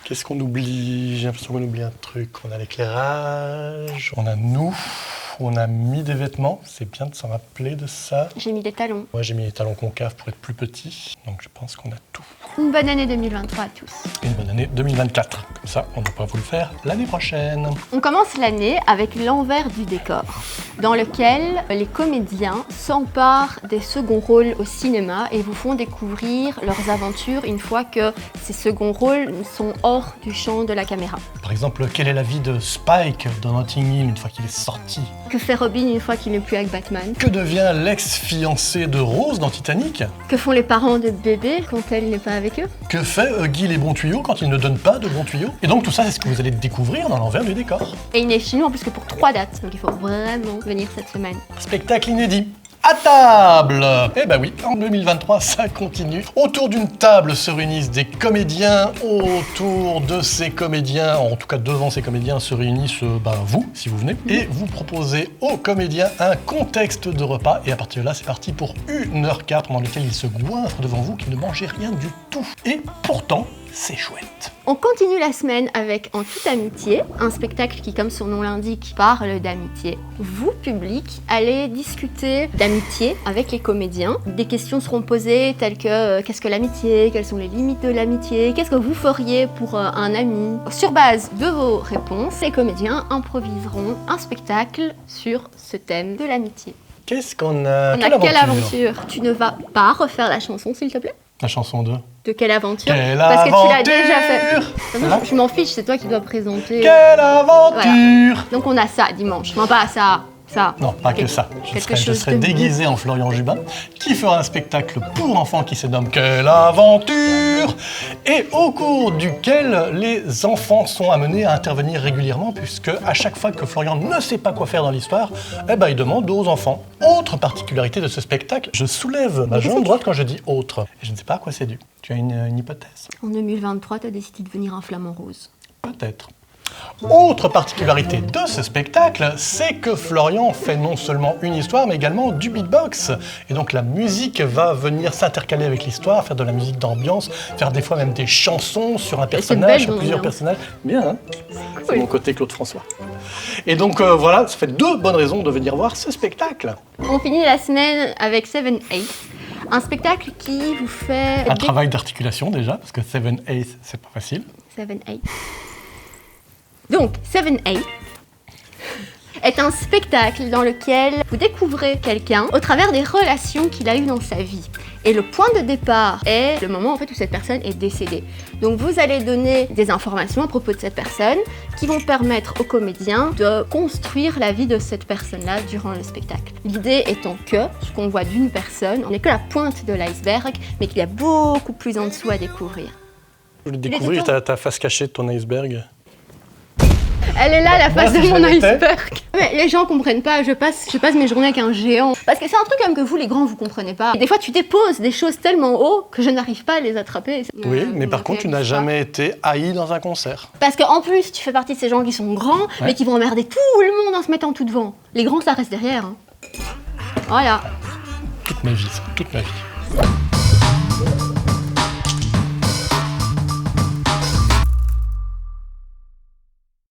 Qu'est-ce qu'on oublie? J'ai l'impression qu'on oublie un truc. On a l'éclairage, on a nous, on a mis des vêtements. C'est bien de s'en rappeler de ça. J'ai mis des talons. Moi, j'ai mis les talons concaves pour être plus petit. Donc, je pense qu'on a tout. Une bonne année 2023 à tous. Et une bonne année 2024. Comme ça, on ne pourra vous le faire l'année prochaine. On commence l'année avec l'envers du décor, dans lequel les comédiens s'emparent des seconds rôles au cinéma et vous font découvrir leurs aventures une fois que ces seconds rôles sont hors du champ de la caméra. Par exemple, quelle est la vie de Spike dans Notting Hill une fois qu'il est sorti? Que fait Robin une fois qu'il n'est plus avec Batman? Que devient l'ex-fiancé de Rose dans Titanic? Que font les parents de bébé quand elle n'est pas avec eux? Que fait Guy les bons tuyaux quand il ne donne pas de bons tuyaux? Et donc tout ça, c'est ce que vous allez découvrir dans l'envers du décor. Et il n'est chez nous en plus que pour 3 dates, donc il faut vraiment venir cette semaine. Spectacle inédit. À table! Eh ben oui, en 2023, ça continue. Autour d'une table se réunissent des comédiens. Autour de ces comédiens, en tout cas devant ces comédiens, se réunissent vous, si vous venez. Et vous proposez aux comédiens un contexte de repas. Et à partir de là, c'est parti pour 1h04 pendant lequel ils se goinfrent devant vous, qui ne mangez rien du tout. Et pourtant, c'est chouette. On continue la semaine avec En toute amitié, un spectacle qui, comme son nom l'indique, parle d'amitié. Vous, public, allez discuter d'amitié avec les comédiens. Des questions seront posées telles que qu'est-ce que l'amitié? Quelles sont les limites de l'amitié? Qu'est-ce que vous feriez pour un ami? Sur base de vos réponses, les comédiens improviseront un spectacle sur ce thème de l'amitié. Qu'est-ce qu'on a? On a quelle aventure? Tu ne vas pas refaire la chanson, s'il te plaît? La chanson 2. De quelle aventure? Quelle Parce que tu l'as déjà aventure! fait. Non, je m'en fiche, c'est toi qui dois présenter. Quelle aventure! Voilà. Donc on a ça dimanche. Non, pas ça. Non, pas que ça. Je serai déguisé en Florian Jubin, qui fera un spectacle pour enfants qui se nomme Quelle aventure! Et au cours duquel les enfants sont amenés à intervenir régulièrement, puisque à chaque fois que Florian ne sait pas quoi faire dans l'histoire, il demande aux enfants. Autre particularité de ce spectacle, je soulève ma jambe droite quand je dis autre. Et je ne sais pas à quoi c'est dû. Tu as une hypothèse? En 2023, tu as décidé de devenir un flamant rose. Peut-être. Autre particularité de ce spectacle, c'est que Florian fait non seulement une histoire, mais également du beatbox. Et donc la musique va venir s'intercaler avec l'histoire, faire de la musique d'ambiance, faire des fois même des chansons sur un personnage, sur plusieurs personnages. Bien, hein? C'est mon côté Claude François. Et donc voilà, ça fait 2 bonnes raisons de venir voir ce spectacle. On finit la semaine avec 7/8. Un spectacle qui vous fait... Un travail d'articulation déjà, parce que 7/8, c'est pas facile. 7/8. Donc, 7/8 est un spectacle dans lequel vous découvrez quelqu'un au travers des relations qu'il a eues dans sa vie. Et le point de départ est le moment en fait, où cette personne est décédée. Donc vous allez donner des informations à propos de cette personne qui vont permettre aux comédiens de construire la vie de cette personne-là durant le spectacle. L'idée étant que ce qu'on voit d'une personne, on n'est que la pointe de l'iceberg, mais qu'il y a beaucoup plus en dessous à découvrir. Je voulais découvrir ta face cachée de ton iceberg. Elle est là, la face de mon iceberg. Mais les gens comprennent pas, je passe mes journées avec un géant. Parce que c'est un truc comme que vous, les grands, vous comprenez pas. Et des fois, tu déposes des choses tellement haut que je n'arrive pas à les attraper. Oui, mais par contre, tu n'as jamais été haï dans un concert. Parce qu'en plus, tu fais partie de ces gens qui sont grands, mais qui vont emmerder tout le monde en se mettant tout devant. Les grands, ça reste derrière. Hein. Voilà. Toute ma vie, toute ma vie.